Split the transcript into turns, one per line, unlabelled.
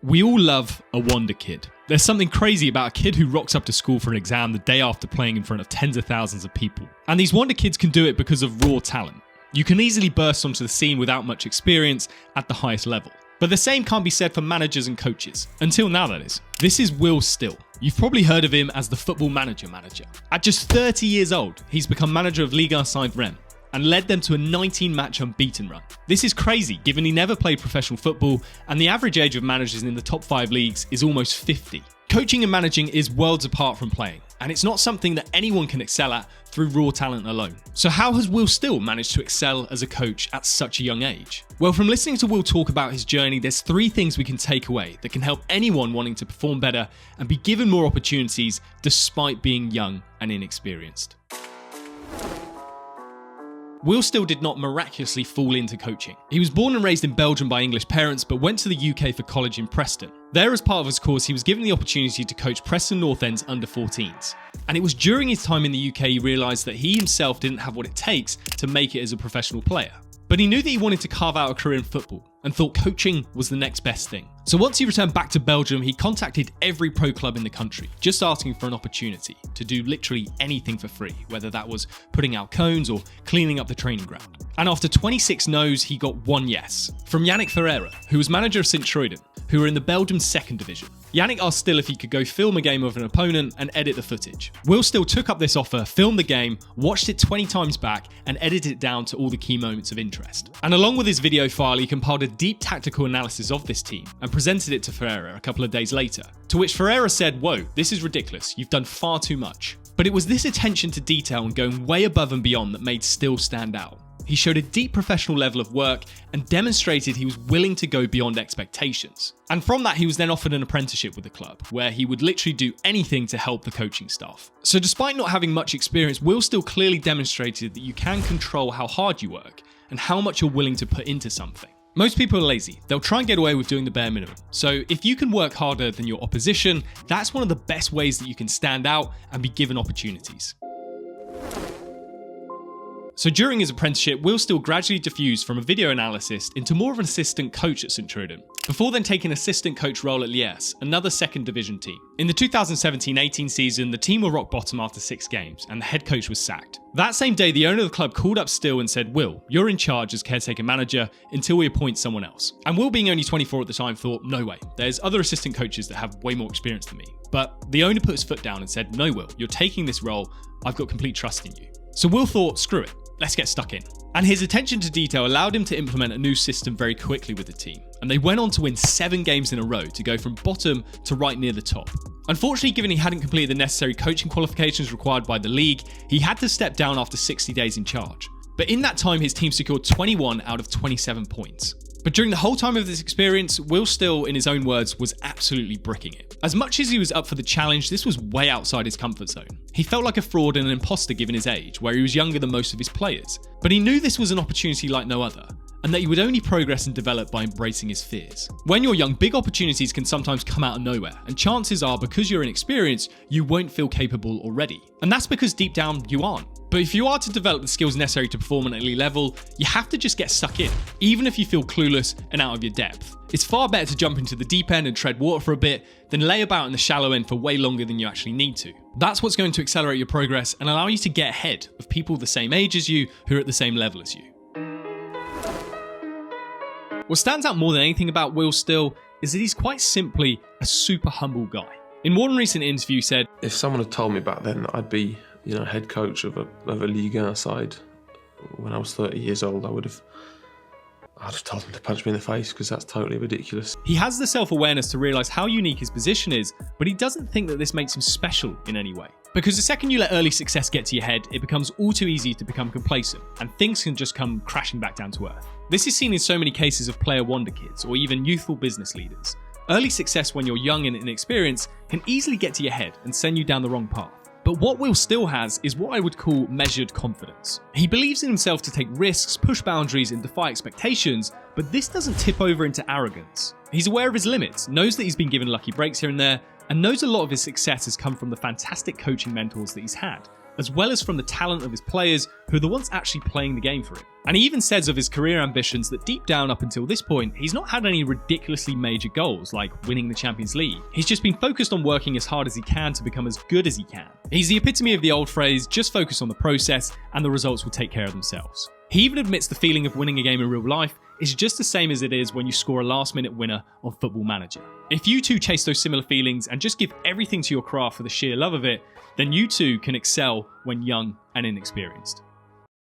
We all love a wonder kid. There's something crazy about a kid who rocks up to school for an exam the day after playing in front of tens of thousands of people. And these wonder kids can do it because of raw talent. You can easily burst onto the scene without much experience at the highest level. But the same can't be said for managers and coaches. Until now, that is. This is Will Still. You've probably heard of him as the football manager. At just 30 years old, he's become manager of Ligue side Reims and led them to a 19-match unbeaten run. This is crazy, given he never played professional football, and the average age of managers in the top 5 leagues is almost 50. Coaching and managing is worlds apart from playing, and it's not something that anyone can excel at through raw talent alone. So how has Will Still managed to excel as a coach at such a young age? Well, from listening to Will talk about his journey, there's 3 things we can take away that can help anyone wanting to perform better and be given more opportunities despite being young and inexperienced. Will Still did not miraculously fall into coaching. He was born and raised in Belgium by English parents, but went to the UK for college in Preston. There, as part of his course, he was given the opportunity to coach Preston North End's under-14s. And it was during his time in the UK he realised that he himself didn't have what it takes to make it as a professional player. But he knew that he wanted to carve out a career in football and thought coaching was the next best thing. So once he returned back to Belgium, he contacted every pro club in the country, just asking for an opportunity to do literally anything for free, whether that was putting out cones or cleaning up the training ground. And after 26 no's, he got 1 yes, from Yannick Ferreira, who was manager of Sint-Truiden, who were in the Belgium 2nd division. Yannick asked Still if he could go film a game of an opponent and edit the footage. Will Still took up this offer, filmed the game, watched it 20 times back, and edited it down to all the key moments of interest. And along with his video file, he compiled a deep tactical analysis of this team and presented it to Ferreira a couple of days later, to which Ferreira said, "Whoa, this is ridiculous, you've done far too much." But it was this attention to detail and going way above and beyond that made Still stand out. He showed a deep professional level of work and demonstrated he was willing to go beyond expectations. And from that, he was then offered an apprenticeship with the club, where he would literally do anything to help the coaching staff. So despite not having much experience, Will Still clearly demonstrated that you can control how hard you work and how much you're willing to put into something. Most people are lazy. They'll try and get away with doing the bare minimum. So if you can work harder than your opposition, that's one of the best ways that you can stand out and be given opportunities. So during his apprenticeship, Will Still gradually diffused from a video analyst into more of an assistant coach at Sint-Truiden, before then taking an assistant coach role at Ligue, another 2nd division team. In the 2017-18 season, the team were rock bottom after 6 games, and the head coach was sacked. That same day, the owner of the club called up Still and said, "Will, you're in charge as caretaker manager until we appoint someone else." And Will, being only 24 at the time, thought, "No way, there's other assistant coaches that have way more experience than me." But the owner put his foot down and said, "No, Will, you're taking this role. I've got complete trust in you." So Will thought, screw it. Let's get stuck in. And his attention to detail allowed him to implement a new system very quickly with the team. And they went on to win 7 games in a row to go from bottom to right near the top. Unfortunately, given he hadn't completed the necessary coaching qualifications required by the league, he had to step down after 60 days in charge. But in that time, his team secured 21 out of 27 points. But during the whole time of this experience, Will Still, in his own words, was absolutely bricking it. As much as he was up for the challenge, this was way outside his comfort zone. He felt like a fraud and an imposter given his age, where he was younger than most of his players. But he knew this was an opportunity like no other, and that he would only progress and develop by embracing his fears. When you're young, big opportunities can sometimes come out of nowhere, and chances are, because you're inexperienced, you won't feel capable already. And that's because deep down, you aren't. But if you are to develop the skills necessary to perform at an elite level, you have to just get stuck in, even if you feel clueless and out of your depth. It's far better to jump into the deep end and tread water for a bit than lay about in the shallow end for way longer than you actually need to. That's what's going to accelerate your progress and allow you to get ahead of people the same age as you who are at the same level as you. What stands out more than anything about Will Still is that he's quite simply a super humble guy. In one recent interview, he said,
"If someone had told me back then that I'd be, head coach of a Ligue side when I was 30 years old, I'd have told them to punch me in the face, because that's totally ridiculous."
He has the self-awareness to realise how unique his position is, but he doesn't think that this makes him special in any way. Because the second you let early success get to your head, it becomes all too easy to become complacent, and things can just come crashing back down to earth. This is seen in so many cases of player wonder kids, or even youthful business leaders. Early success when you're young and inexperienced can easily get to your head and send you down the wrong path. But what Will Still has is what I would call measured confidence. He believes in himself to take risks, push boundaries, and defy expectations, but this doesn't tip over into arrogance. He's aware of his limits, knows that he's been given lucky breaks here and there, and knows a lot of his success has come from the fantastic coaching mentors that he's had, as well as from the talent of his players who are the ones actually playing the game for him. And he even says of his career ambitions that deep down up until this point, he's not had any ridiculously major goals like winning the Champions League. He's just been focused on working as hard as he can to become as good as he can. He's the epitome of the old phrase, just focus on the process and the results will take care of themselves. He even admits the feeling of winning a game in real life is just the same as it is when you score a last-minute winner on Football Manager. If you too chase those similar feelings and just give everything to your craft for the sheer love of it, then you too can excel when young and inexperienced.